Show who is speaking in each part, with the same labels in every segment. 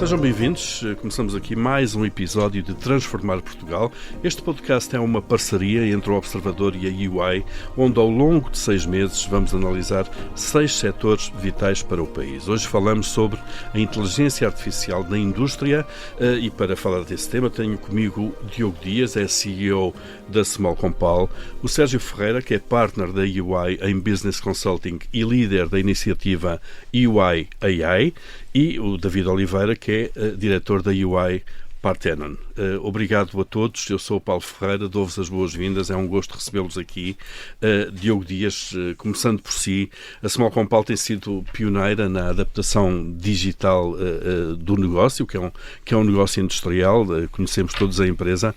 Speaker 1: Sejam bem-vindos. Começamos aqui mais um episódio de Transformar Portugal. Este podcast é uma parceria entre o Observador e a EY, onde ao longo de 6 meses vamos analisar 6 setores vitais para o país. Hoje falamos sobre a inteligência artificial na indústria e para falar desse tema tenho comigo Diogo Dias, é CEO da Small Compal, o Sérgio Ferreira, que é partner da EY em Business Consulting e líder da iniciativa EY AI, e o David Oliveira, que é diretor da EY Parthenon. Obrigado a todos. Eu sou o Paulo Ferreira, dou-vos as boas-vindas. É um gosto recebê-los aqui. Diogo Dias, começando por si, a Small Compal tem sido pioneira na adaptação digital do negócio, que é um negócio industrial, conhecemos todos a empresa.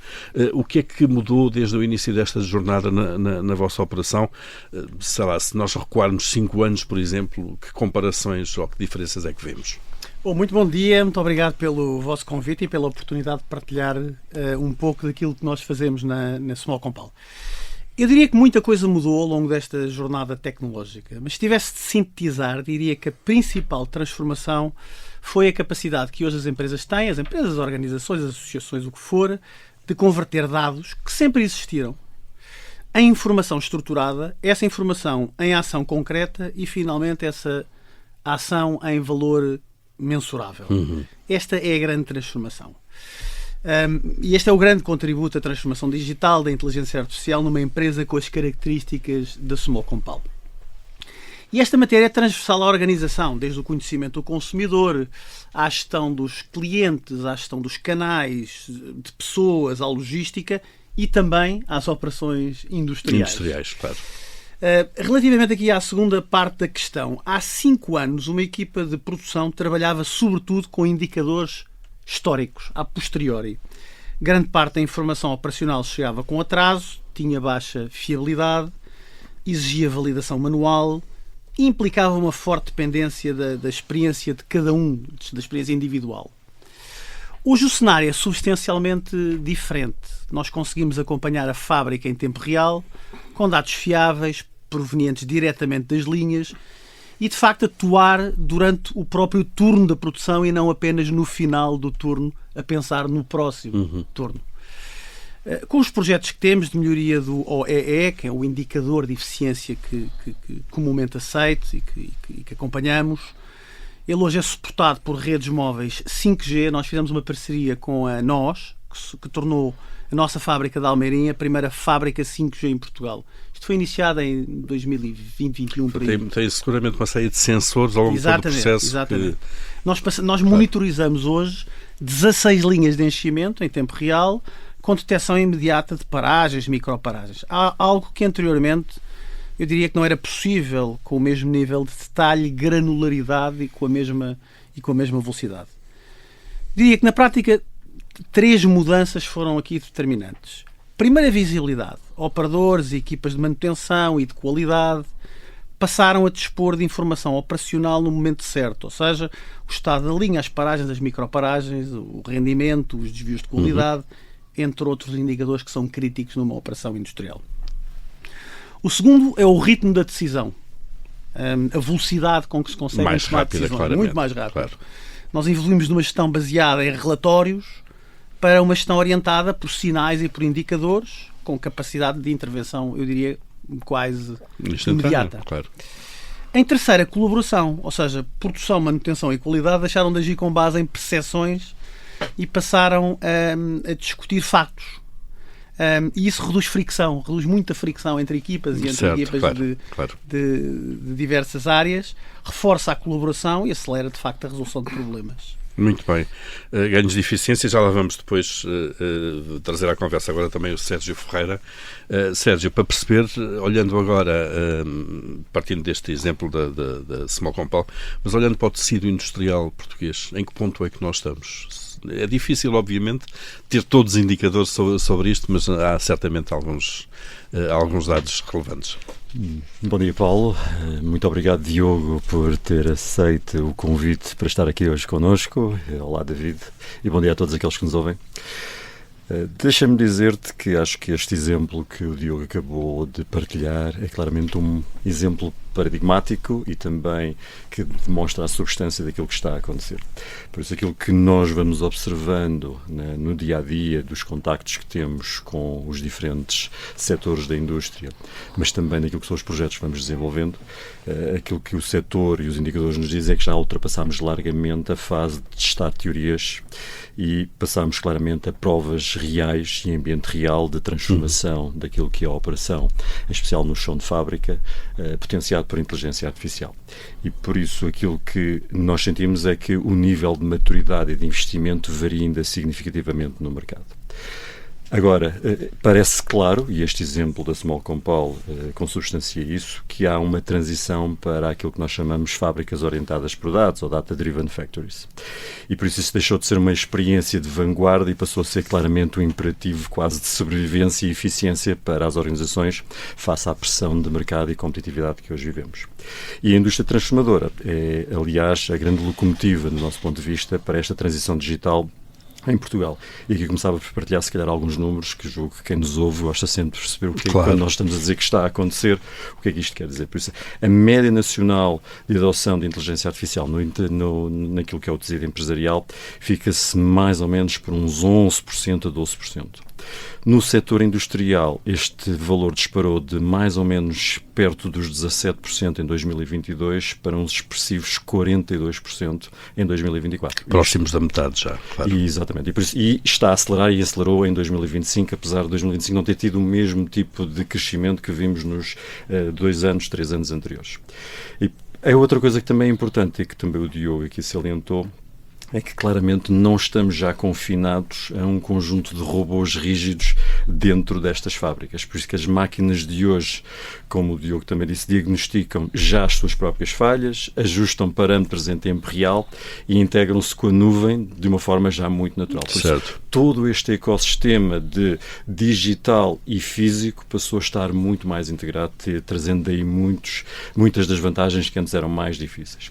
Speaker 1: O que é que mudou desde o início desta jornada na vossa operação? Sei lá, se nós recuarmos 5 anos, por exemplo, que comparações ou que diferenças é que vemos?
Speaker 2: Bom, muito bom dia, muito obrigado pelo vosso convite e pela oportunidade de partilhar um pouco daquilo que nós fazemos na Small Compal. Eu diria que muita coisa mudou ao longo desta jornada tecnológica, mas se tivesse de sintetizar, diria que a principal transformação foi a capacidade que hoje as empresas têm, as empresas, as organizações, as associações, o que for, de converter dados que sempre existiram em informação estruturada, essa informação em ação concreta e, finalmente, essa ação em valor mensurável. Esta é a grande transformação. E este é o grande contributo à transformação digital da inteligência artificial numa empresa com as características da Small Compal. E esta matéria é transversal à organização, desde o conhecimento do consumidor, à gestão dos clientes, à gestão dos canais, de pessoas, à logística e também às operações industriais.
Speaker 1: Industriais, claro.
Speaker 2: Relativamente aqui à segunda parte da questão, há 5 anos uma equipa de produção trabalhava sobretudo com indicadores históricos, a posteriori. Grande parte da informação operacional chegava com atraso, tinha baixa fiabilidade, exigia validação manual e implicava uma forte dependência da experiência de cada um, da experiência individual. Hoje o cenário é substancialmente diferente. Nós conseguimos acompanhar a fábrica em tempo real, com dados fiáveis, provenientes diretamente das linhas e, de facto, atuar durante o próprio turno da produção e não apenas no final do turno, a pensar no próximo turno. Com os projetos que temos de melhoria do OEE, que é o indicador de eficiência que comumente aceito e que acompanhamos, ele hoje é suportado por redes móveis 5G. Nós fizemos uma parceria com a NOS, que tornou a nossa fábrica de Almeirim a primeira fábrica 5G em Portugal. Isto foi iniciado em 2020-2021.
Speaker 1: Tem seguramente uma série de sensores ao longo do processo.
Speaker 2: Exatamente. Nós monitorizamos hoje 16 linhas de enchimento em tempo real, com detecção imediata de paragens, microparagens. Há algo que anteriormente eu diria que não era possível com o mesmo nível de detalhe, granularidade e com a mesma velocidade. Diria que na prática 3 mudanças foram aqui determinantes. Primeira, visibilidade. Operadores, equipas de manutenção e de qualidade passaram a dispor de informação operacional no momento certo, ou seja, o estado da linha, as paragens, as microparagens, o rendimento, os desvios de qualidade, entre outros indicadores que são críticos numa operação industrial. O segundo é o ritmo da decisão, a velocidade com que se consegue tomar decisões, muito mais rápido. Claro. Nós evoluímos de uma gestão baseada em relatórios para uma gestão orientada por sinais e por indicadores, com capacidade de intervenção, eu diria, quase imediata.
Speaker 1: Claro.
Speaker 2: Em terceira, colaboração, ou seja, produção, manutenção e qualidade deixaram de agir com base em percepções e passaram a discutir factos. E isso reduz muita fricção entre equipas e entre equipas de diversas áreas, reforça a colaboração e acelera, de facto, a resolução de problemas.
Speaker 1: Muito bem. Ganhos de eficiência, já lá vamos depois trazer à conversa agora também o Sérgio Ferreira. Sérgio, para perceber, olhando agora, partindo deste exemplo da Small Compal, mas olhando para o tecido industrial português, em que ponto é que nós estamos? É difícil, obviamente, ter todos os indicadores sobre isto, mas há certamente alguns dados relevantes.
Speaker 3: Bom dia, Paulo. Muito obrigado, Diogo, por ter aceito o convite para estar aqui hoje connosco. Olá, David. E bom dia a todos aqueles que nos ouvem. Deixa-me dizer-te que acho que este exemplo que o Diogo acabou de partilhar é claramente um exemplo paradigmático e também que demonstra a substância daquilo que está a acontecer. Por isso, aquilo que nós vamos observando no dia-a-dia, dos contactos que temos com os diferentes setores da indústria, mas também daquilo que são os projetos que vamos desenvolvendo, aquilo que o setor e os indicadores nos dizem é que já ultrapassámos largamente a fase de testar teorias e passámos claramente a provas reais e ambiente real de transformação daquilo que é a operação, em especial no chão de fábrica, potenciado por inteligência artificial. E por isso aquilo que nós sentimos é que o nível de maturidade e de investimento varia ainda significativamente no mercado. Agora, parece claro, e este exemplo da Small Compal consubstancia isso, que há uma transição para aquilo que nós chamamos fábricas orientadas por dados, ou Data-Driven Factories. E por isso deixou de ser uma experiência de vanguarda e passou a ser claramente um imperativo quase de sobrevivência e eficiência para as organizações face à pressão de mercado e competitividade que hoje vivemos. E a indústria transformadora é, aliás, a grande locomotiva, do nosso ponto de vista, para esta transição digital em Portugal. E aqui começava por partilhar, se calhar, alguns números que julgo que quem nos ouve gosta sempre de perceber o que é que, quando nós estamos a dizer que está a acontecer, o que é que isto quer dizer. Por isso, a média nacional de adoção de inteligência artificial naquilo que é o tecido empresarial fica-se mais ou menos por uns 11% a 12%. No setor industrial, este valor disparou de mais ou menos perto dos 17% em 2022 para uns expressivos 42% em 2024.
Speaker 1: Próximos da metade já, claro.
Speaker 3: Exatamente. E está a acelerar e acelerou em 2025, apesar de 2025 não ter tido o mesmo tipo de crescimento que vimos nos 3 anos anteriores. E a outra coisa que também é importante e que também o Diogo aqui salientou é que claramente não estamos já confinados a um conjunto de robôs rígidos dentro destas fábricas. Por isso que as máquinas de hoje, como o Diogo também disse, diagnosticam já as suas próprias falhas, ajustam parâmetros em tempo real e integram-se com a nuvem de uma forma já muito natural. Por isso, todo este ecossistema de digital e físico passou a estar muito mais integrado, trazendo daí muitas das vantagens que antes eram mais difíceis.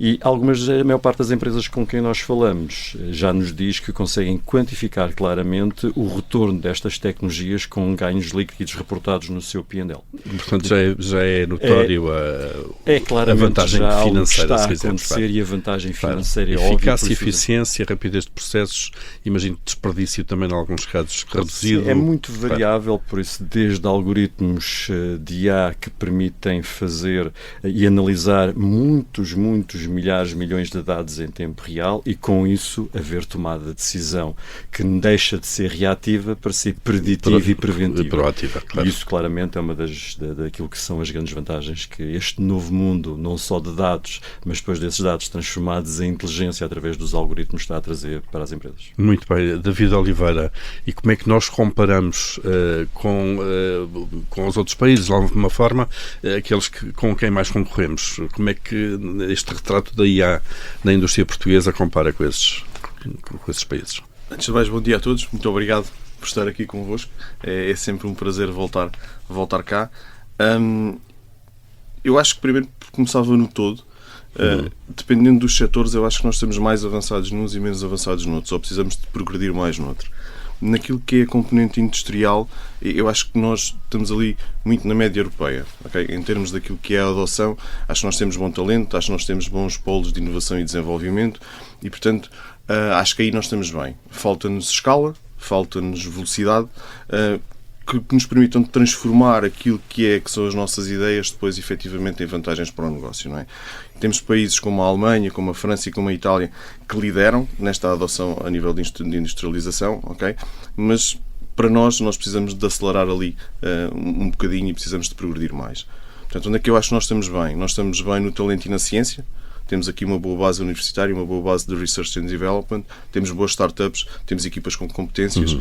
Speaker 3: E a maior parte das empresas com quem nós falamos já nos diz que conseguem quantificar claramente o retorno destas tecnologias com ganhos líquidos reportados no seu P&L.
Speaker 1: Portanto, já é notório a vantagem
Speaker 3: já
Speaker 1: financeira.
Speaker 3: Está a acontecer e a vantagem financeira é óbvia.
Speaker 1: Eficácia, eficiência, rapidez de processos, imagino desperdício também em alguns casos reduzido.
Speaker 3: Sim, é muito variável, por isso desde algoritmos de IA que permitem fazer e analisar muitos milhares, milhões de dados em tempo real e com isso haver tomada de decisão que deixa de ser reativa para ser preditiva e preventiva.
Speaker 1: Proativa, claro.
Speaker 3: E isso claramente é uma daquilo que são as grandes vantagens que este novo mundo, não só de dados, mas depois desses dados transformados em inteligência através dos algoritmos, está a trazer para as empresas.
Speaker 1: Muito bem. David Oliveira, e como é que nós comparamos com os outros países, de alguma forma, aqueles com quem mais concorremos? Como é que este retrato da IA na indústria portuguesa compara com esses países?
Speaker 4: Antes de mais, bom dia a todos. Muito obrigado por estar aqui convosco. É sempre um prazer voltar cá. Eu acho que primeiro começava no todo. Dependendo dos setores, eu acho que nós estamos mais avançados nos e menos avançados noutros, ou precisamos de progredir mais noutro. Naquilo que é a componente industrial, eu acho que nós estamos ali muito na média europeia, okay? Em termos daquilo que é a adoção, acho que nós temos bom talento, acho que nós temos bons polos de inovação e desenvolvimento e, portanto, acho que aí nós estamos bem. Falta-nos escala, falta-nos velocidade, que nos permitam transformar aquilo que são as nossas ideias depois efetivamente em vantagens para o negócio, não é? Temos países como a Alemanha, como a França e como a Itália que lideram nesta adoção a nível de industrialização, ok? Mas para nós precisamos de acelerar ali um bocadinho e precisamos de progredir mais. Portanto, onde é que eu acho que nós estamos bem? Nós estamos bem no talento e na ciência. Temos aqui uma boa base universitária, uma boa base de Research and Development, temos boas startups, temos equipas com competências,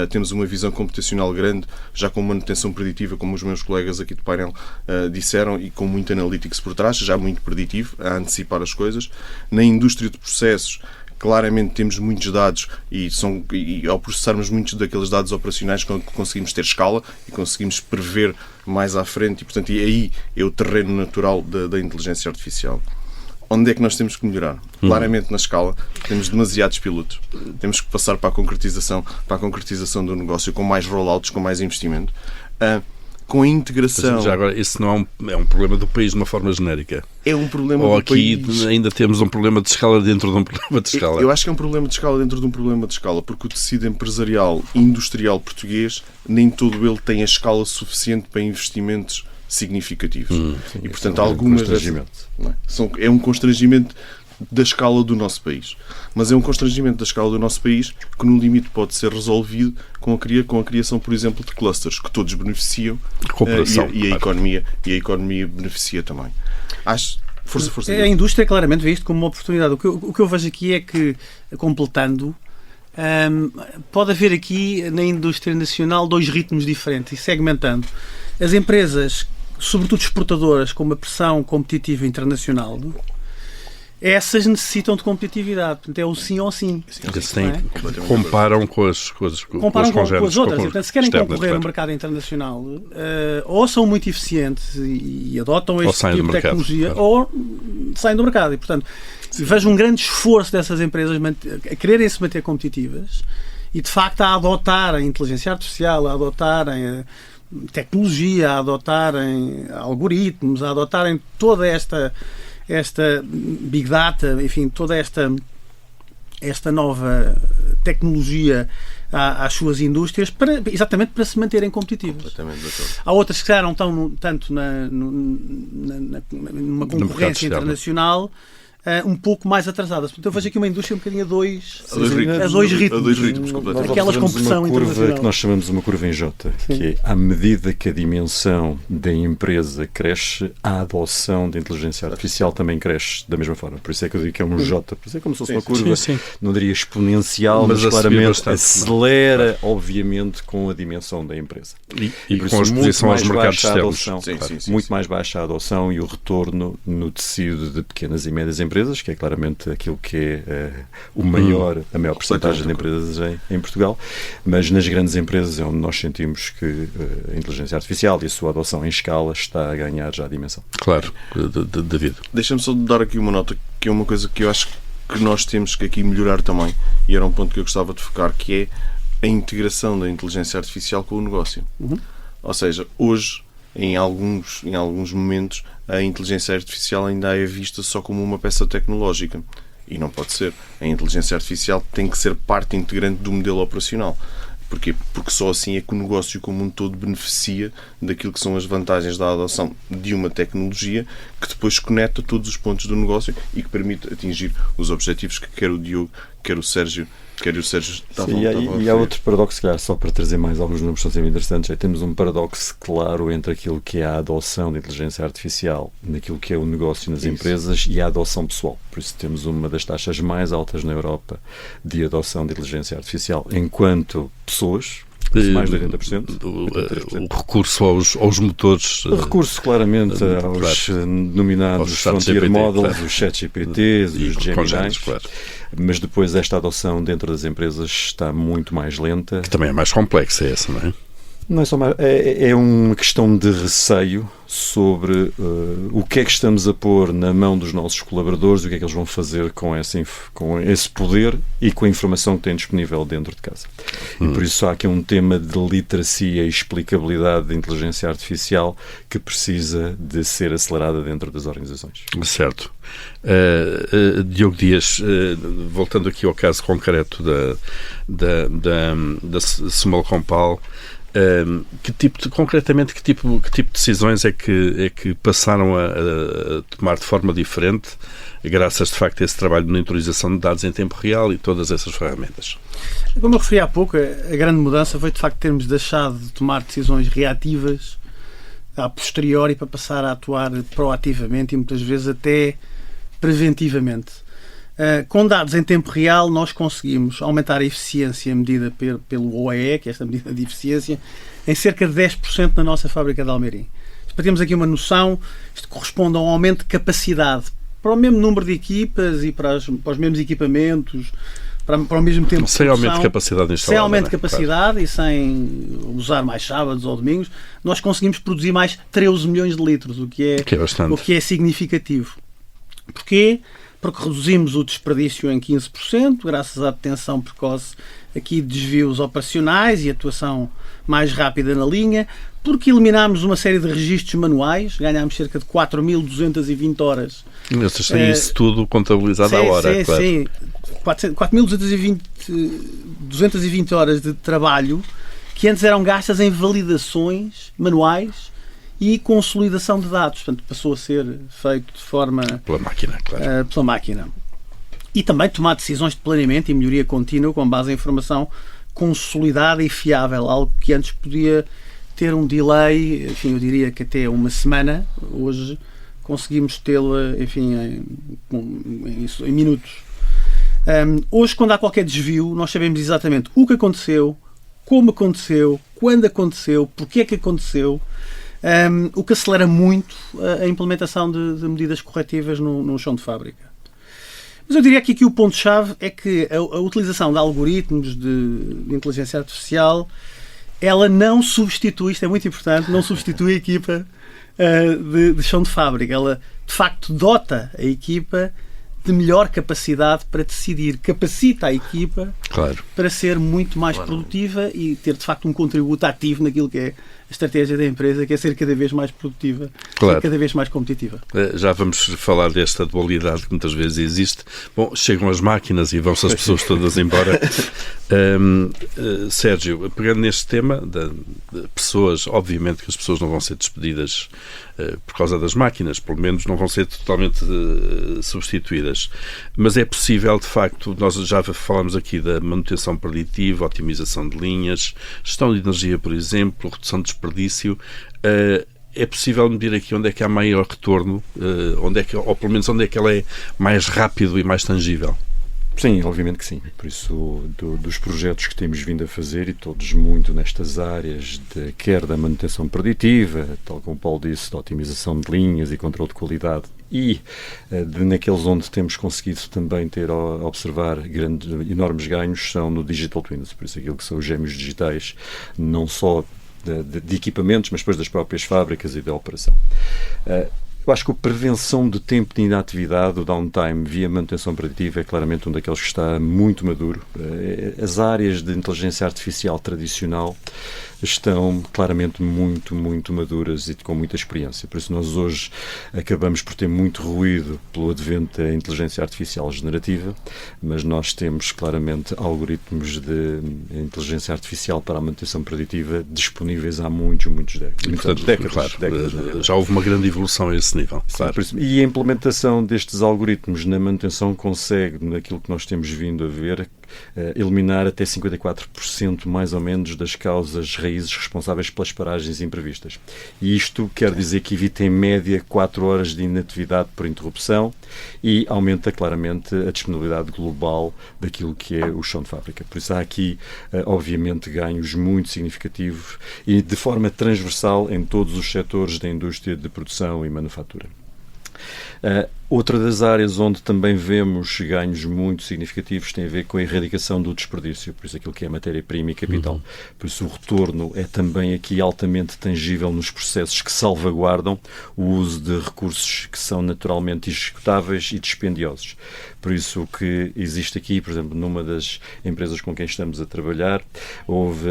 Speaker 4: temos uma visão computacional grande, já com manutenção preditiva, como os meus colegas aqui do painel disseram, e com muito analytics por trás, já muito preditivo, a antecipar as coisas. Na indústria de processos, claramente temos muitos dados e ao processarmos muitos daqueles dados operacionais conseguimos ter escala e conseguimos prever mais à frente e, portanto, aí é o terreno natural da inteligência artificial. onde é que nós temos que melhorar? Claramente na escala, temos demasiados pilotos. Temos que passar para a concretização do negócio com mais rollouts, com mais investimento. Com a integração...
Speaker 1: Já agora, isso não é um problema do país de uma forma genérica?
Speaker 4: É um problema
Speaker 1: Ou
Speaker 4: do
Speaker 1: aqui
Speaker 4: país.
Speaker 1: ainda temos um problema de escala dentro de um problema de escala?
Speaker 4: Eu acho que é um problema de escala dentro de um problema de escala, porque o tecido empresarial e industrial português, nem todo ele tem a escala suficiente para investimentos significativos. E, portanto, algumas é um constrangimento da escala do nosso país. Mas é um constrangimento da escala do nosso país que, no limite, pode ser resolvido com a criação, por exemplo, de clusters, que todos beneficiam e a economia beneficia também. Força.
Speaker 2: A indústria claramente vê isto como uma oportunidade. O que eu vejo aqui é que, completando, pode haver aqui na indústria nacional 2 ritmos diferentes, e segmentando. As empresas, sobretudo exportadoras, com uma pressão competitiva internacional, essas necessitam de competitividade. Portanto, é o sim ou sim.
Speaker 1: Comparam com as
Speaker 2: outras. Portanto, se querem concorrer no mercado internacional, ou são muito eficientes e adotam este tipo de tecnologia, ou saem do mercado. E, portanto, vejo um grande esforço dessas empresas a quererem se manter competitivas e, de facto, a adotarem inteligência artificial, a adotarem tecnologia, a adotarem algoritmos, a adotarem toda esta Big Data, enfim, toda esta nova tecnologia às suas indústrias, exatamente para se manterem competitivas. Há outras que já não estão tanto numa concorrência internacional, um pouco mais atrasadas. Portanto, eu vejo aqui uma indústria um bocadinho a dois ritmos. Aquelas com pressão internacional.
Speaker 3: Que nós chamamos uma curva em J, que é, à medida que a dimensão da empresa cresce, a adoção da inteligência artificial também cresce da mesma forma. Por isso é que eu digo que é um J. Por isso é como se fosse uma curva, não diria exponencial, mas claramente acelera, obviamente, com a dimensão da empresa.
Speaker 1: E com a exposição aos mercados externos.
Speaker 3: Muito mais baixa a adoção e o retorno no tecido de pequenas e médias empresas, que é claramente aquilo que é a maior porcentagem de empresas em Portugal, mas nas grandes empresas é onde nós sentimos que a inteligência artificial e a sua adoção em escala está a ganhar já a dimensão.
Speaker 1: Claro, David.
Speaker 4: Deixa-me só dar aqui uma nota, que é uma coisa que eu acho que nós temos que aqui melhorar também, e era um ponto que eu gostava de focar, que é a integração da inteligência artificial com o negócio. Ou seja, hoje, em alguns momentos, a inteligência artificial ainda é vista só como uma peça tecnológica. E não pode ser. A inteligência artificial tem que ser parte integrante do modelo operacional. Porquê? Porque só assim é que o negócio como um todo beneficia daquilo que são as vantagens da adoção de uma tecnologia que depois conecta todos os pontos do negócio e que permite atingir os objetivos que quer o Diogo, quer o Sérgio estavam
Speaker 3: e há outro paradoxo, se calhar, só para trazer mais alguns números que são sempre interessantes, temos um paradoxo claro entre aquilo que é a adoção da inteligência artificial naquilo que é o negócio nas empresas e a adoção pessoal. Por isso temos uma das taxas mais altas na Europa de adoção de inteligência artificial enquanto pessoas, mais de 80%.
Speaker 1: O recurso aos motores.
Speaker 3: O recurso, claramente, aos denominados Frontier Models, os ChatGPTs, os Geminis. Claro. Mas depois esta adoção dentro das empresas está muito mais lenta.
Speaker 1: Que também é mais complexa essa, não é?
Speaker 3: Não é só mais, é uma questão de receio sobre o que é que estamos a pôr na mão dos nossos colaboradores e o que é que eles vão fazer com esse poder e com a informação que têm disponível dentro de casa. E por isso há aqui um tema de literacia e explicabilidade da inteligência artificial que precisa de ser acelerada dentro das organizações. Certo.
Speaker 1: Diogo Dias, voltando aqui ao caso concreto da Small Compal, concretamente que tipo de decisões é que passaram a tomar de forma diferente graças de facto a esse trabalho de monitorização de dados em tempo real e todas essas ferramentas?
Speaker 2: Como eu referi há pouco, a grande mudança foi de facto termos deixado de tomar decisões reativas a posteriori para passar a atuar proativamente e muitas vezes até preventivamente. Com dados em tempo real, nós conseguimos aumentar a eficiência medida pelo OEE, que é esta medida de eficiência, em cerca de 10% na nossa fábrica de Almeirim. Para termos aqui uma noção, isto corresponde a um aumento de capacidade para o mesmo número de equipas e para os mesmos equipamentos, para o mesmo tempo de produção.
Speaker 1: Sem aumento de capacidade instalada.
Speaker 2: Sem aumento de capacidade, claro. E sem usar mais sábados ou domingos, nós conseguimos produzir mais 13 milhões de litros, o que é significativo. Porquê? Porque reduzimos o desperdício em 15%, graças à detenção precoce aqui de desvios operacionais e atuação mais rápida na linha, porque eliminámos uma série de registros manuais, ganhámos cerca de 4.220 horas.
Speaker 1: Isso tudo contabilizado à hora,
Speaker 2: sim,
Speaker 1: claro.
Speaker 2: Sim, 4.220 horas de trabalho que antes eram gastas em validações manuais e consolidação de dados. Portanto, passou a ser feito de forma...
Speaker 1: Pela máquina, claro.
Speaker 2: Pela máquina. E também tomar decisões de planeamento e melhoria contínua com base em informação consolidada e fiável, algo que antes podia ter um delay, enfim, eu diria que até uma semana. Hoje conseguimos tê-la, enfim, em minutos. Hoje, quando há qualquer desvio, nós sabemos exatamente o que aconteceu, como aconteceu, quando aconteceu, porque é que aconteceu, o que acelera muito a implementação de medidas corretivas no chão de fábrica. Mas eu diria que aqui o ponto-chave é que a utilização de algoritmos de inteligência artificial, ela não substitui, isto é muito importante, não substitui a equipa de chão de fábrica. Ela, de facto, dota a equipa de melhor capacidade para decidir, capacita a equipa para ser muito mais produtiva e ter, de facto, um contributo ativo naquilo que é a estratégia da empresa, que é ser cada vez mais produtiva, ser cada vez mais competitiva.
Speaker 1: Já vamos falar desta dualidade que muitas vezes existe. Bom, chegam as máquinas e vão-se as pessoas todas embora. Sérgio, pegando neste tema de pessoas, obviamente que as pessoas não vão ser despedidas por causa das máquinas, pelo menos não vão ser totalmente substituídas. Mas é possível, de facto, nós já falamos aqui da manutenção preditiva, otimização de linhas, gestão de energia, por exemplo, redução de desperdício. É possível medir aqui onde é que há maior retorno, ou pelo menos onde é que ela é mais rápido e mais tangível?
Speaker 3: Sim, obviamente que sim. Por isso, dos projetos que temos vindo a fazer, e todos muito nestas áreas, quer da manutenção preditiva, tal como o Paulo disse, da otimização de linhas e controle de qualidade, e naqueles onde temos conseguido também observar enormes ganhos, são no Digital Twins. Por isso, aquilo que são os gêmeos digitais, não só de equipamentos, mas depois das próprias fábricas e da operação. Eu acho que a prevenção de tempo de inatividade, o downtime, via manutenção preditiva, é claramente um daqueles que está muito maduro. As áreas de inteligência artificial tradicional estão claramente muito, muito maduras e com muita experiência. Por isso nós hoje acabamos por ter muito ruído pelo advento da inteligência artificial generativa, mas nós temos claramente algoritmos de inteligência artificial para a manutenção preditiva disponíveis há muitos décadas.
Speaker 1: Já houve uma grande evolução a esse nível.
Speaker 3: Sim, claro. E a implementação destes algoritmos na manutenção consegue, naquilo que nós temos vindo a ver, eliminar até 54% mais ou menos das causas raízes responsáveis pelas paragens imprevistas. E isto quer dizer que evita em média 4 horas de inatividade por interrupção e aumenta claramente a disponibilidade global daquilo que é o chão de fábrica. Por isso há aqui, obviamente, ganhos muito significativos e de forma transversal em todos os setores da indústria de produção e manufatura. Outra das áreas onde também vemos ganhos muito significativos tem a ver com a erradicação do desperdício, por isso aquilo que é matéria-prima e capital. Por isso o retorno é também aqui altamente tangível nos processos que salvaguardam o uso de recursos que são naturalmente executáveis e dispendiosos. Por isso o que existe aqui, por exemplo, numa das empresas com quem estamos a trabalhar, houve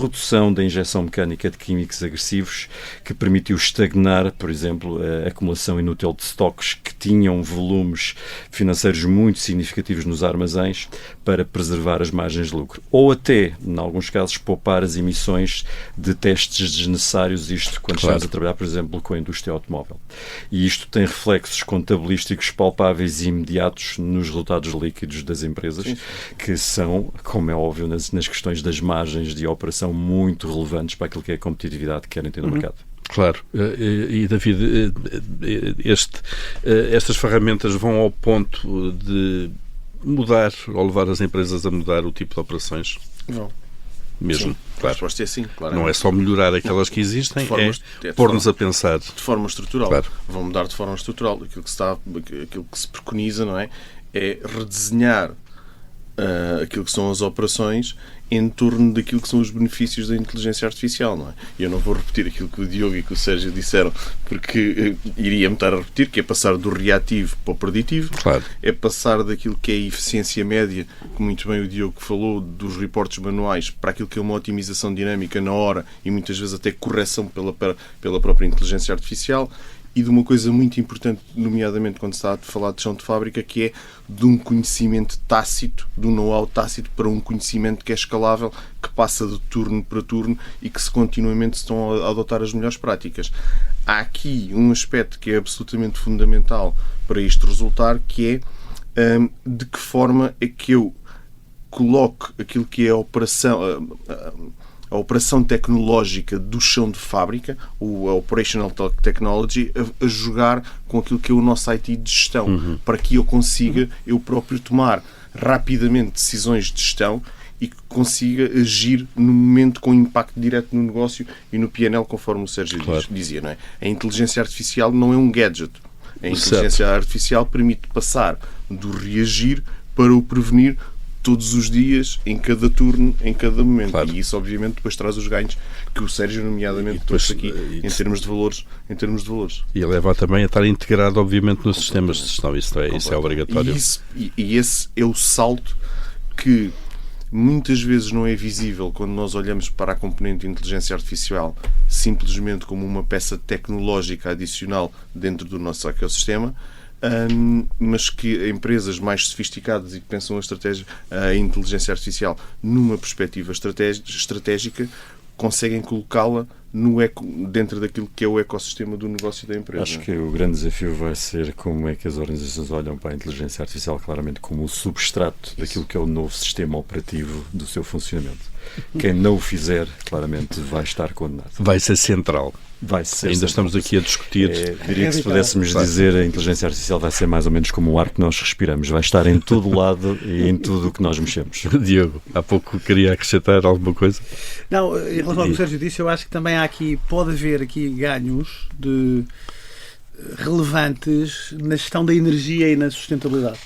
Speaker 3: redução da injeção mecânica de químicos agressivos que permitiu estagnar, por exemplo, a acumulação inútil de estoques que tinham volumes financeiros muito significativos nos armazéns para preservar as margens de lucro. Ou até, em alguns casos, poupar as emissões de testes desnecessários, isto quando estamos a trabalhar, por exemplo, com a indústria automóvel. E isto tem reflexos contabilísticos palpáveis e imediatos nos resultados líquidos das empresas, que são, como é óbvio, nas questões das margens de operação muito relevantes para aquilo que é a competitividade que querem ter no mercado.
Speaker 1: Claro. E, David, estas ferramentas vão ao ponto de mudar ou levar as empresas a mudar o tipo de operações?
Speaker 4: Não.
Speaker 1: Mesmo,
Speaker 4: sim,
Speaker 1: claro.
Speaker 4: A resposta é sim, claro.
Speaker 1: Não é só melhorar aquelas que existem, é pôr-nos a pensar.
Speaker 4: De forma estrutural.
Speaker 1: Claro.
Speaker 4: Vão mudar de forma estrutural. Aquilo que se preconiza, não é? É redesenhar aquilo que são as operações em torno daquilo que são os benefícios da inteligência artificial, não é? Eu não vou repetir aquilo que o Diogo e que o Sérgio disseram, porque iria-me estar a repetir, que é passar do reativo para o preditivo,
Speaker 1: Claro.
Speaker 4: é passar daquilo que é a eficiência média, que muito bem o Diogo falou, dos reportes manuais, para aquilo que é uma otimização dinâmica na hora e muitas vezes até correção pela própria inteligência artificial. E de uma coisa muito importante, nomeadamente quando se está a falar de chão de fábrica, que é de um conhecimento tácito, de um know-how tácito para um conhecimento que é escalável, que passa de turno para turno e que continuamente se estão a adotar as melhores práticas. Há aqui um aspecto que é absolutamente fundamental para isto resultar, que é de que forma é que eu coloco aquilo que é a operação tecnológica do chão de fábrica, a Operational Technology, a jogar com aquilo que é o nosso IT de gestão, para que eu consiga, eu próprio, tomar rapidamente decisões de gestão e que consiga agir no momento com impacto direto no negócio e no PNL, conforme o Sérgio dizia. Não é? A inteligência artificial não é um gadget. A inteligência artificial permite passar do reagir para o prevenir todos os dias, em cada turno, em cada momento. Claro. E isso, obviamente, depois traz os ganhos que o Sérgio, nomeadamente, trouxe aqui em termos de valores. E
Speaker 1: leva também a estar integrado, obviamente, nos sistemas de gestão. Isso é obrigatório.
Speaker 4: E esse é o salto que muitas vezes não é visível quando nós olhamos para a componente de inteligência artificial simplesmente como uma peça tecnológica adicional dentro do nosso ecossistema, mas que empresas mais sofisticadas e que pensam a inteligência artificial numa perspectiva estratégica conseguem colocá-la dentro daquilo que é o ecossistema do negócio da empresa.
Speaker 3: Acho que o grande desafio vai ser como é que as organizações olham para a inteligência artificial claramente como o substrato daquilo que é o novo sistema operativo do seu funcionamento. Quem não o fizer, claramente, vai estar condenado.
Speaker 1: Vai ser central. Ainda estamos aqui a discutir.
Speaker 3: Diria que se pudéssemos dizer, a inteligência artificial vai ser mais ou menos como o ar que nós respiramos. Vai estar em todo lado e em tudo o que nós mexemos.
Speaker 1: Diogo, há pouco queria acrescentar alguma coisa?
Speaker 2: Não, em relação ao que o Sérgio disse, eu acho que também pode haver aqui ganhos relevantes na gestão da energia e na sustentabilidade.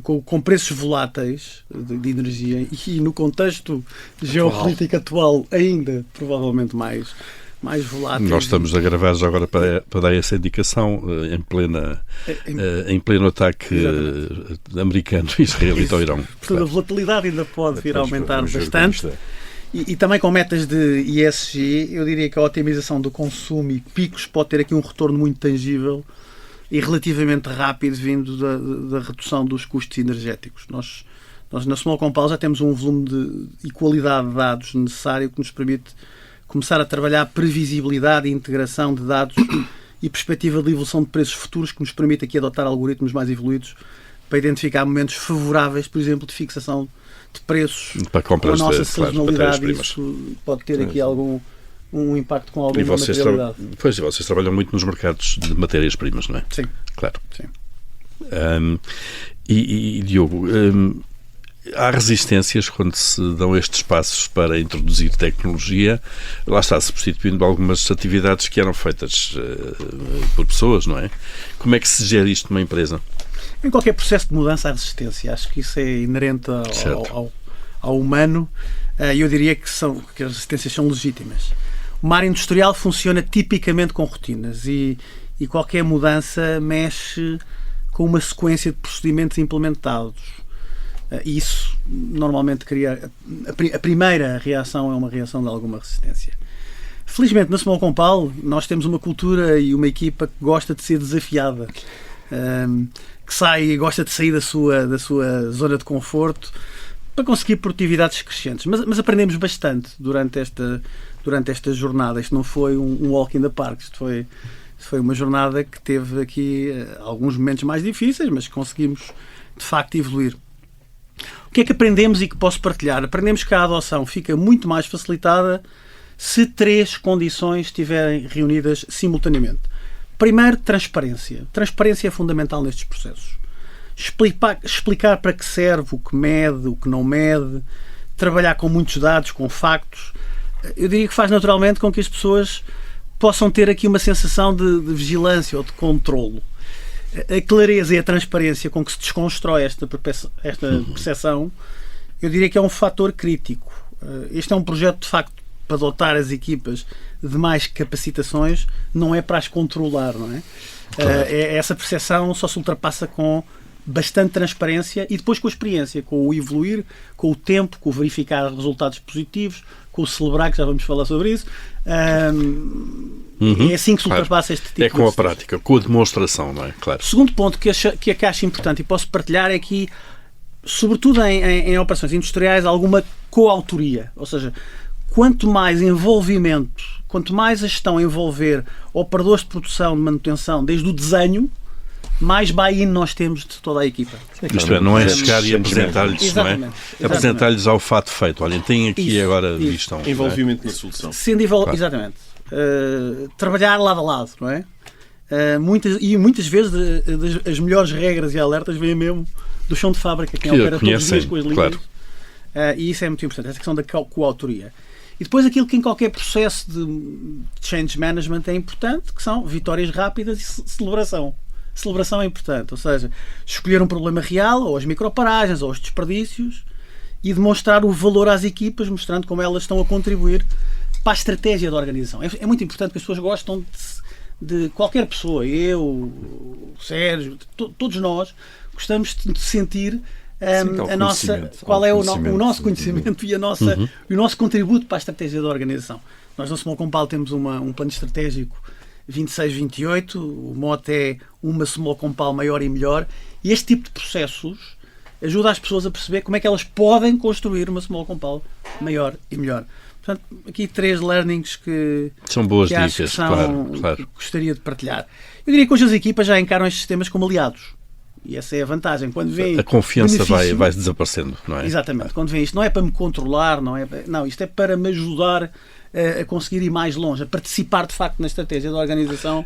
Speaker 2: Com preços voláteis de energia e no contexto geopolítico atual ainda provavelmente mais volátil.
Speaker 1: Nós estamos a gravar já agora para dar essa indicação em pleno ataque americano, israelita ao Irão.
Speaker 2: Portanto, a volatilidade ainda pode vir a aumentar bastante. E também com metas de ESG, eu diria que a otimização do consumo e picos pode ter aqui um retorno muito tangível e relativamente rápido vindo da redução dos custos energéticos. Nós na Small Compound já temos um volume e qualidade de dados necessário que nos permite começar a trabalhar previsibilidade e integração de dados e perspectiva de evolução de preços futuros, que nos permite aqui adotar algoritmos mais evoluídos para identificar momentos favoráveis, por exemplo, de fixação de preços
Speaker 1: para compras
Speaker 2: com a nossa sazonalidade. Isso pode ter aqui um impacto com alguma materialidade.
Speaker 1: Pois, e vocês trabalham muito nos mercados de matérias-primas, não é?
Speaker 2: Sim.
Speaker 1: Claro.
Speaker 2: Sim.
Speaker 1: E Diogo, há resistências quando se dão estes passos para introduzir tecnologia. Lá está, substituindo algumas atividades que eram feitas por pessoas, não é? Como é que se gera isto numa empresa?
Speaker 2: Em qualquer processo de mudança há resistência. Acho que isso é inerente ao humano. Eu diria que as resistências são legítimas. Uma área industrial funciona tipicamente com rotinas e qualquer mudança mexe com uma sequência de procedimentos implementados. Isso normalmente cria... A primeira reação é uma reação de alguma resistência. Felizmente, na Small Compound, nós temos uma cultura e uma equipa que gosta de ser desafiada, que gosta de sair da sua zona de conforto para conseguir produtividades crescentes. Mas aprendemos bastante durante esta jornada. Isto não foi um walk in the park. Isto foi uma jornada que teve aqui alguns momentos mais difíceis, mas conseguimos, de facto, evoluir. O que é que aprendemos e que posso partilhar? Aprendemos que a adoção fica muito mais facilitada se 3 condições estiverem reunidas simultaneamente. Primeiro, transparência. Transparência é fundamental nestes processos. Explicar para que serve, o que mede, o que não mede, trabalhar com muitos dados, com factos. Eu diria que faz naturalmente com que as pessoas possam ter aqui uma sensação de vigilância ou de controlo. A clareza e a transparência com que se desconstrói esta percepção, eu diria que é um fator crítico. Este é um projeto, de facto, para dotar as equipas de mais capacitações, não é para as controlar, não é? Essa percepção só se ultrapassa com bastante transparência e depois com a experiência, com o evoluir, com o tempo, com o verificar resultados positivos, com o celebrar, que já vamos falar sobre isso. É assim que se ultrapassa este tipo de
Speaker 1: É com a prática, com a demonstração, não é? Claro.
Speaker 2: O segundo ponto que acho importante e posso partilhar é que, sobretudo em operações industriais, alguma coautoria. Ou seja, quanto mais envolvimento, quanto mais a gestão envolver operadores de produção, de manutenção, desde o desenho, mais buy-in nós temos de toda a equipa.
Speaker 1: Isto é, não é chegar e apresentar-lhes, não é?
Speaker 2: Exatamente.
Speaker 1: Apresentar-lhes ao fato feito. Olhem, tem aqui
Speaker 2: Isso,
Speaker 1: agora
Speaker 2: isso.
Speaker 1: vistam.
Speaker 4: Envolvimento na solução.
Speaker 2: Claro. Exatamente. Trabalhar lado a lado, não é? Muitas vezes as melhores regras e alertas vêm mesmo do chão de fábrica, quem opera todos os dias com as linhas.
Speaker 1: Claro.
Speaker 2: E isso é muito importante, essa questão da coautoria. E depois aquilo que em qualquer processo de change management é importante, que são vitórias rápidas e celebração. Celebração é importante, ou seja, escolher um problema real, ou as microparagens, ou os desperdícios, e demonstrar o valor às equipas, mostrando como elas estão a contribuir para a estratégia da organização. É muito importante que as pessoas gostam de qualquer pessoa, eu, o Sérgio, todos nós, gostamos de sentir a nossa, qual é o nosso conhecimento e o nosso contributo para a estratégia da organização. Nós na Small Compal temos um plano estratégico 26-28, o mote é uma Small Compal maior e melhor, e este tipo de processos ajuda as pessoas a perceber como é que elas podem construir uma Small Compal maior e melhor. Portanto, aqui 3 learnings que
Speaker 1: são boas dicas,
Speaker 2: que
Speaker 1: claro.
Speaker 2: Que gostaria de partilhar. Eu diria que hoje as equipas já encaram estes sistemas como aliados. E essa é a vantagem. Quando vem
Speaker 1: a confiança vai desaparecendo, não é?
Speaker 2: Exatamente. Quando vem isto, não é para me controlar, não, isto é para me ajudar a conseguir ir mais longe, a participar de facto na estratégia da organização.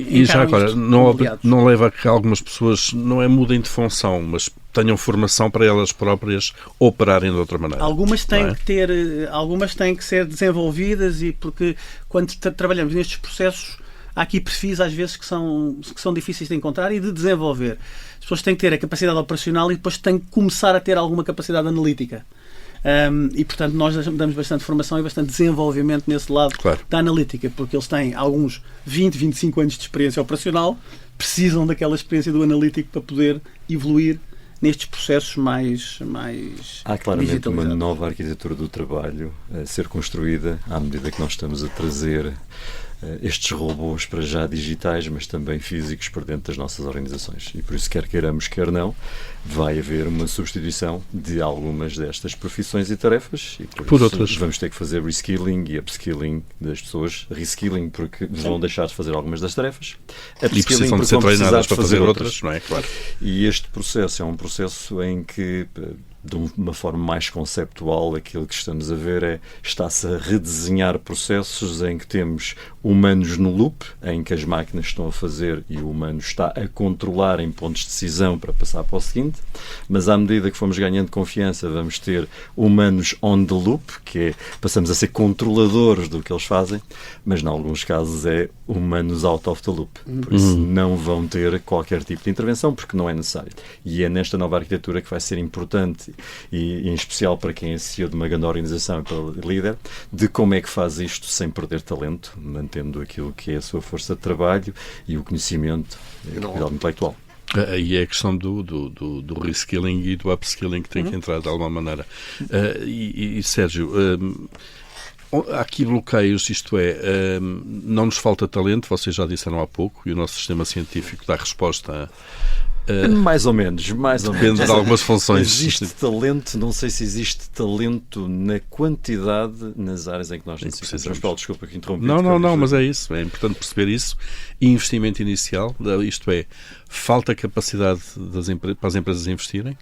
Speaker 1: E já agora, não leva a que algumas pessoas mudem de função, mas tenham formação para elas próprias operarem de outra maneira.
Speaker 2: Algumas têm que ser desenvolvidas, e porque quando trabalhamos nestes processos há aqui perfis às vezes que são difíceis de encontrar e de desenvolver. As pessoas têm que ter a capacidade operacional e depois têm que começar a ter alguma capacidade analítica. E portanto nós damos bastante formação e bastante desenvolvimento nesse lado, claro, da analítica, porque eles têm alguns 20, 25 anos de experiência operacional, precisam daquela experiência do analítico para poder evoluir nestes processos mais
Speaker 3: há claramente uma nova arquitetura do trabalho a ser construída à medida que nós estamos a trazer estes robôs para já digitais, mas também físicos para dentro das nossas organizações. E por isso, quer queiramos, quer não, vai haver uma substituição de algumas destas profissões e tarefas, e por outras. Vamos ter que fazer reskilling e upskilling das pessoas. Reskilling porque vão deixar de fazer algumas das tarefas.
Speaker 1: E precisam de ser treinadas para fazer outras, não é? Claro.
Speaker 3: E este processo é um processo em que, de uma forma mais conceptual, aquilo que estamos a ver está-se a redesenhar processos em que temos humanos no loop, em que as máquinas estão a fazer e o humano está a controlar em pontos de decisão para passar para o seguinte, mas à medida que fomos ganhando confiança vamos ter humanos on the loop, que passamos a ser controladores do que eles fazem, mas em alguns casos é humanos out of the loop, por isso não vão ter qualquer tipo de intervenção porque não é necessário. E é nesta nova arquitetura que vai ser importante, e em especial para quem é CEO de uma grande organização e para líder, de como é que faz isto sem perder talento, mantendo aquilo que é a sua força de trabalho e o conhecimento e a capacidade intelectual.
Speaker 1: Aí é a questão do reskilling e do upskilling que tem que entrar de alguma maneira. E Sérgio, há aqui bloqueios, isto é, não nos falta talento, vocês já disseram há pouco, e o nosso sistema científico dá resposta
Speaker 3: mais ou menos.
Speaker 1: Depende de algumas funções.
Speaker 3: Existe talento, não sei se existe talento na quantidade nas áreas em que nós necessitamos. Paulo, desculpa que interrompi.
Speaker 1: Não, mas é isso. É importante perceber isso. E investimento inicial, isto é, falta capacidade para as empresas investirem?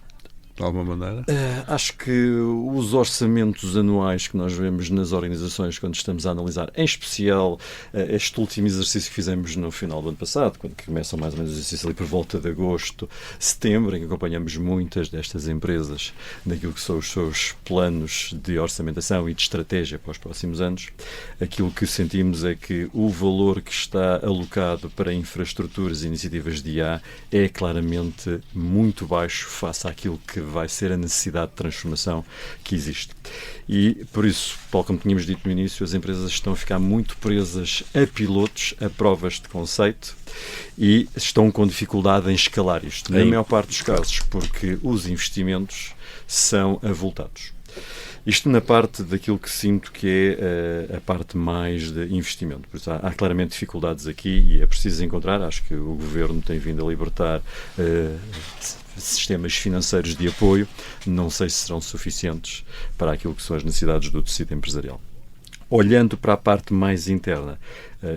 Speaker 1: de alguma maneira?
Speaker 3: Acho que os orçamentos anuais que nós vemos nas organizações quando estamos a analisar, em especial este último exercício que fizemos no final do ano passado, quando começam mais ou menos o exercício ali por volta de agosto, setembro, em que acompanhamos muitas destas empresas naquilo que são os seus planos de orçamentação e de estratégia para os próximos anos, aquilo que sentimos é que o valor que está alocado para infraestruturas e iniciativas de IA é claramente muito baixo face àquilo que vai ser a necessidade de transformação que existe. E, por isso, Paulo, como tínhamos dito no início, as empresas estão a ficar muito presas a pilotos, a provas de conceito e estão com dificuldade em escalar isto. Na maior parte dos casos, porque os investimentos são avultados. Isto na parte daquilo que sinto que é a parte mais de investimento. Por isso, há claramente dificuldades aqui e é preciso encontrar. Acho que o Governo tem vindo a libertar sistemas financeiros de apoio. Não sei se serão suficientes para aquilo que são as necessidades do tecido empresarial. Olhando para a parte mais interna,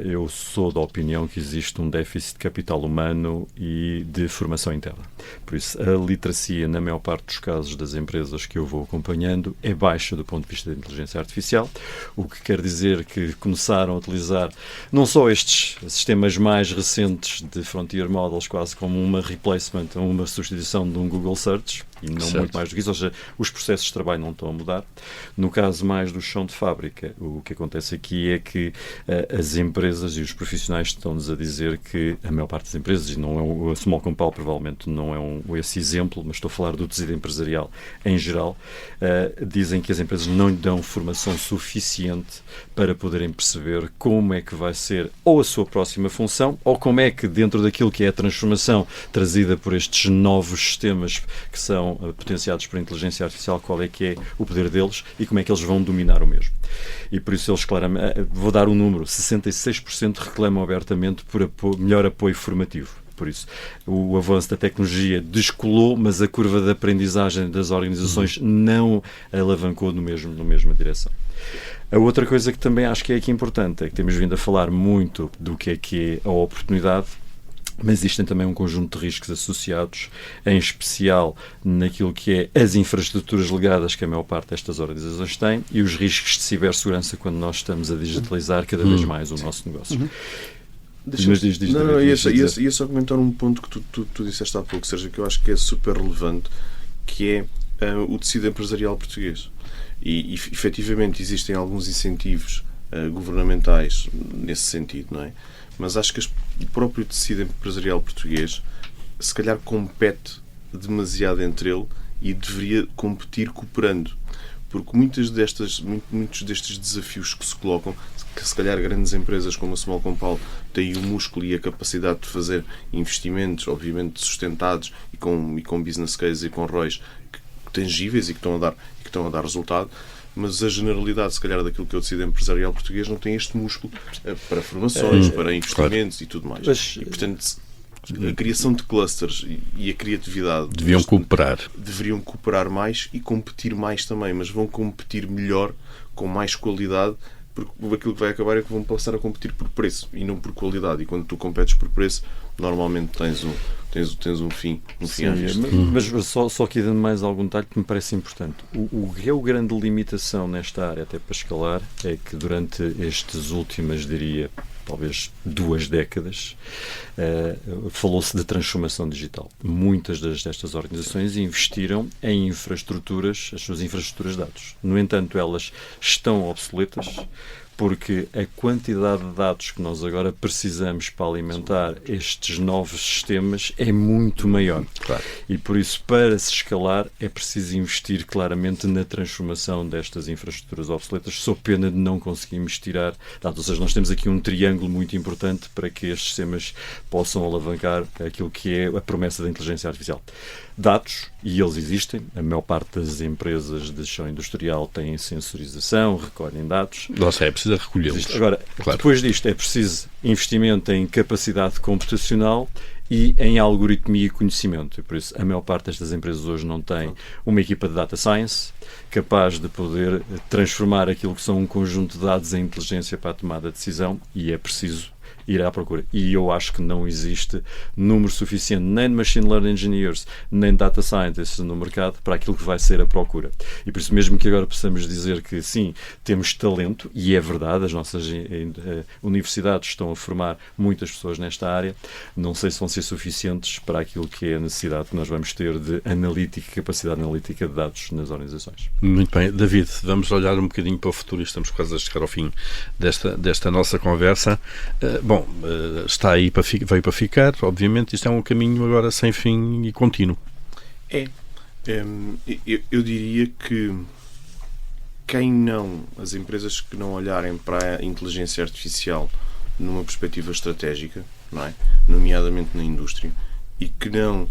Speaker 3: eu sou da opinião que existe um déficit de capital humano e de formação interna. Por isso, a literacia, na maior parte dos casos das empresas que eu vou acompanhando, é baixa do ponto de vista da inteligência artificial, o que quer dizer que começaram a utilizar não só estes sistemas mais recentes de frontier models, quase como uma replacement, uma substituição de um Google Search, e não muito mais do que isso, ou seja, os processos de trabalho não estão a mudar. No caso mais do chão de fábrica, o que acontece aqui é que as empresas e os profissionais estão-nos a dizer que a maior parte das empresas, e não é o Small Compal provavelmente não é esse exemplo, mas estou a falar do tecido empresarial em geral, dizem que as empresas não lhe dão formação suficiente para poderem perceber como é que vai ser ou a sua próxima função, ou como é que dentro daquilo que é a transformação trazida por estes novos sistemas que são potenciados por inteligência artificial, qual é que é o poder deles e como é que eles vão dominar o mesmo. E por isso eles claramente, vou dar um número, 66% reclamam abertamente por melhor apoio formativo. Por isso, o avanço da tecnologia descolou, mas a curva de aprendizagem das organizações não alavancou na mesma direção. A outra coisa que também acho que é aqui importante é que temos vindo a falar muito do que é a oportunidade, mas existem também um conjunto de riscos associados, em especial naquilo que é as infraestruturas legadas que a maior parte destas organizações têm e os riscos de cibersegurança quando nós estamos a digitalizar cada vez mais o nosso negócio.
Speaker 4: Ia só comentar um ponto que tu disseste há pouco, Sérgio, que eu acho que é super relevante, que é o tecido empresarial português. E efetivamente existem alguns incentivos governamentais nesse sentido, não é? Mas acho que o próprio tecido empresarial português se calhar compete demasiado entre ele e deveria competir cooperando. Porque muitos destes desafios que se colocam, que se calhar grandes empresas como a Small Compal têm o músculo e a capacidade de fazer investimentos, obviamente sustentados e com business cases e com ROIs tangíveis e que estão a dar resultado, mas a generalidade, se calhar, daquilo que é o tecido empresarial português não tem este músculo para formações, para investimentos e tudo mais. E, portanto, a criação de clusters e a criatividade
Speaker 1: deveriam
Speaker 4: cooperar mais e competir mais também, mas vão competir melhor, com mais qualidade, porque aquilo que vai acabar é que vão passar a competir por preço e não por qualidade. E quando tu competes por preço, normalmente tens um fim à vista.
Speaker 3: Mas só aqui dando mais algum detalhe que me parece importante. O que é a grande limitação nesta área, até para escalar, é que durante estas últimas, diria, talvez 2 décadas, falou-se de transformação digital. Muitas destas organizações investiram em infraestruturas, as suas infraestruturas de dados. No entanto, elas estão obsoletas, porque a quantidade de dados que nós agora precisamos para alimentar estes novos sistemas é muito maior.
Speaker 1: Claro.
Speaker 3: E por isso, para se escalar, é preciso investir claramente na transformação destas infraestruturas obsoletas, sob pena de não conseguirmos tirar dados. Ou seja, nós temos aqui um triângulo muito importante para que estes sistemas possam alavancar aquilo que é a promessa da inteligência artificial. Dados, e eles existem, a maior parte das empresas de chão industrial têm sensorização, recolhem dados.
Speaker 1: Nossa, é preciso recolhê-los.
Speaker 3: Agora,
Speaker 1: claro,
Speaker 3: depois disto é preciso investimento em capacidade computacional e em algoritmia e conhecimento. E por isso, a maior parte destas empresas hoje não tem uma equipa de data science capaz de poder transformar aquilo que são um conjunto de dados em inteligência para a tomada de decisão, e é preciso ir à procura. E eu acho que não existe número suficiente nem de Machine Learning Engineers, nem de Data Scientists no mercado para aquilo que vai ser a procura. E por isso mesmo que agora possamos dizer que sim, temos talento, e é verdade, as nossas universidades estão a formar muitas pessoas nesta área, não sei se vão ser suficientes para aquilo que é a necessidade que nós vamos ter de analítica, capacidade analítica de dados nas organizações.
Speaker 1: Muito bem. David, vamos olhar um bocadinho para o futuro e estamos quase a chegar ao fim desta nossa conversa. Está aí, veio para ficar, obviamente. Isto é um caminho agora sem fim e contínuo.
Speaker 4: Eu diria que as empresas que não olharem para a inteligência artificial numa perspectiva estratégica, não é? Nomeadamente na indústria, e que não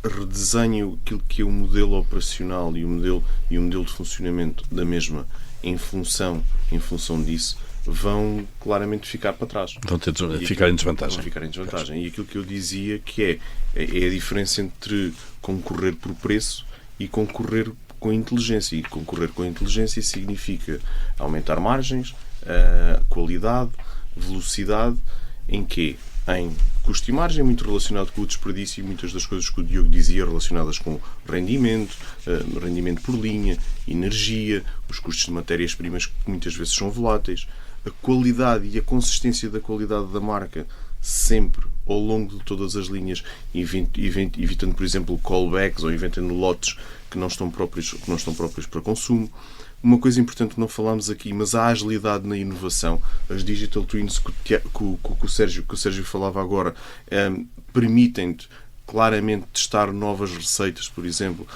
Speaker 4: redesenhem aquilo que é o modelo operacional e o modelo de funcionamento da mesma em função disso, vão claramente ficar para trás.
Speaker 1: Vão ficar em desvantagem.
Speaker 4: Vão ficar em desvantagem. E aquilo que eu dizia que é a diferença entre concorrer por preço e concorrer com inteligência. E concorrer com inteligência significa aumentar margens, qualidade, velocidade, em custo e margem, muito relacionado com o desperdício e muitas das coisas que o Diogo dizia relacionadas com rendimento, rendimento por linha, energia, os custos de matérias-primas que muitas vezes são voláteis, a qualidade e a consistência da qualidade da marca sempre ao longo de todas as linhas, evitando, por exemplo, callbacks ou inventando lotes que não estão próprios para consumo. Uma coisa importante que não falámos aqui, mas a agilidade na inovação, as digital twins que o Sérgio falava agora, permitem-te claramente testar novas receitas, por exemplo,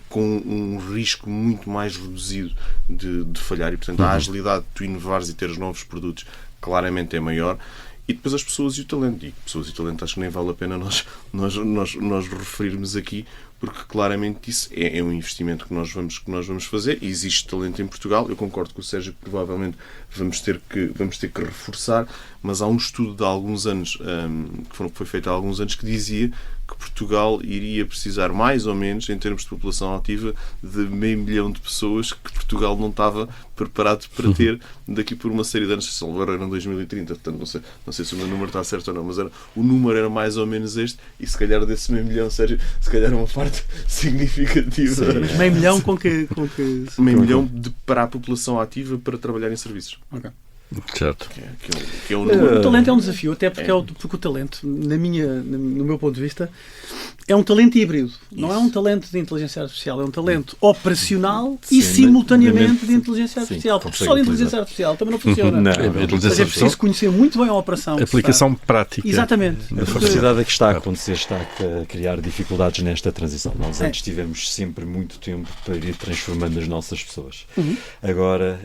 Speaker 4: com um risco muito mais reduzido de falhar. E, portanto, a agilidade de tu inovares e teres novos produtos claramente é maior. E depois as pessoas e o talento. E pessoas e talento acho que nem vale a pena nós referirmos aqui, porque claramente isso é um investimento que nós vamos fazer. E existe talento em Portugal. Eu concordo com o Sérgio que provavelmente vamos ter que reforçar, mas há um estudo de alguns anos, que foi feito há alguns anos, que dizia que Portugal iria precisar mais ou menos, em termos de população ativa, de 500 mil de pessoas que Portugal não estava preparado para ter daqui por uma série de anos. Se agora era em 2030, portanto não sei se o meu número está certo ou não, mas o número era mais ou menos este, e se calhar desse 500 mil, Sérgio, se calhar uma parte significativa.
Speaker 2: Mas 500 mil com que...
Speaker 4: 500 mil para a população ativa para trabalhar em serviços.
Speaker 2: Ok.
Speaker 1: Certo.
Speaker 4: Que é um número.
Speaker 2: O talento é um desafio, até porque o talento, no meu ponto de vista, é um talento híbrido. Não é um talento de inteligência artificial, é um talento operacional e simultaneamente de inteligência artificial. Porque só de inteligência artificial também não funciona.
Speaker 3: Não,
Speaker 2: Mas é preciso conhecer muito bem a operação.
Speaker 1: Aplicação prática.
Speaker 2: Exatamente.
Speaker 3: A velocidade que está a acontecer está a criar dificuldades nesta transição. Nós antes tivemos sempre muito tempo para ir transformando as nossas pessoas. Agora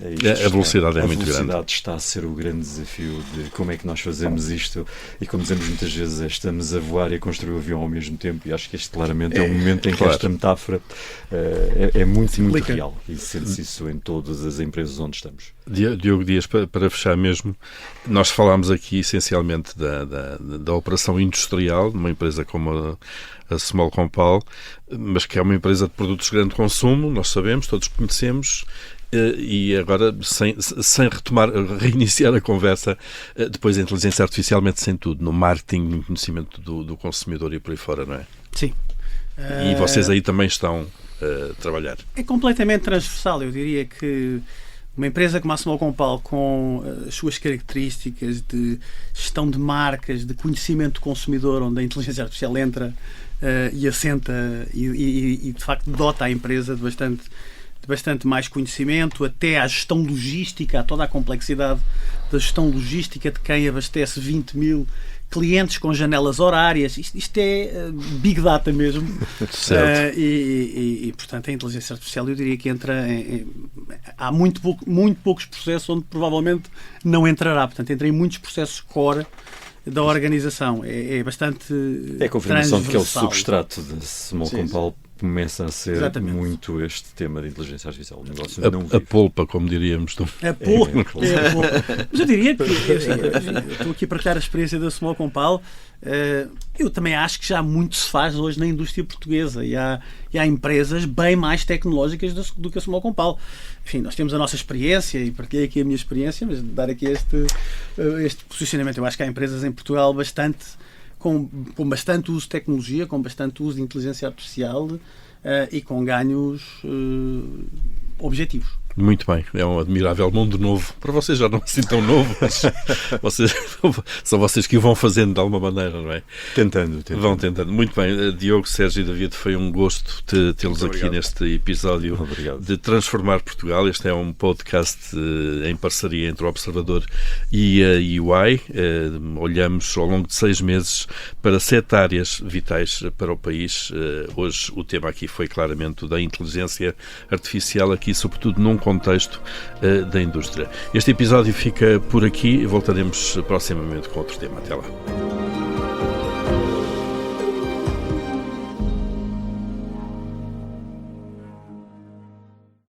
Speaker 1: a velocidade é muito grande.
Speaker 3: A velocidade está a ser o grande desafio de como é que nós fazemos isto, e como dizemos muitas vezes, estamos a voar e a construir o avião ao mesmo tempo, e acho que este claramente é um momento em que esta metáfora é muito real, e sente-se isso em todas as empresas onde estamos.
Speaker 1: Diogo Dias, para fechar mesmo, nós falámos aqui essencialmente da operação industrial de uma empresa como a Small Compal, mas que é uma empresa de produtos de grande consumo, nós sabemos, todos conhecemos. E agora, sem reiniciar a conversa, depois a inteligência artificial mete-se em tudo, no marketing, no conhecimento do consumidor e por aí fora, não é?
Speaker 2: Sim.
Speaker 1: E vocês aí também estão a trabalhar.
Speaker 2: É completamente transversal. Eu diria que uma empresa como a Small Compal, com as suas características de gestão de marcas, de conhecimento do consumidor, onde a inteligência artificial entra e assenta e de facto dota a empresa de bastante mais conhecimento, até à gestão logística, a toda a complexidade da gestão logística de quem abastece 20 mil clientes com janelas horárias. Isto é Big Data mesmo.
Speaker 1: Certo.
Speaker 2: Portanto, a inteligência artificial, eu diria que entra há muito poucos processos onde provavelmente não entrará. Portanto, entra em muitos processos core da organização. É bastante
Speaker 3: É a confirmação de que é o
Speaker 2: transversal.
Speaker 3: substrato da Small Compal começa a ser
Speaker 2: Exatamente.
Speaker 3: muito este tema de inteligência artificial. O negócio não
Speaker 1: A
Speaker 3: vive.
Speaker 1: polpa, como diríamos.
Speaker 2: É pouco. Mas eu diria que, eu estou aqui a partilhar a experiência da Small Compal. Eu também acho que já muito se faz hoje na indústria portuguesa e há empresas bem mais tecnológicas do que a Small Compal. Enfim, nós temos a nossa experiência e partilhei aqui a minha experiência, mas dar aqui este posicionamento. Eu acho que há empresas em Portugal com bastante uso de tecnologia, com bastante uso de inteligência artificial e com ganhos objetivos.
Speaker 1: Muito bem, é um admirável mundo novo. Para vocês já não é assim tão novo, mas são vocês que o vão fazendo de alguma maneira, não é?
Speaker 3: Tentando.
Speaker 1: Vão tentando. Muito bem, Diogo, Sérgio e David, foi um gosto tê-los aqui neste episódio de Transformar Portugal. Este é um podcast em parceria entre o Observador e a EY. Olhamos ao longo de 6 meses para 7 áreas vitais para o país. Hoje o tema aqui foi claramente o da inteligência artificial, aqui sobretudo num contexto da indústria. Este episódio fica por aqui e voltaremos proximamente com outro tema. Até lá.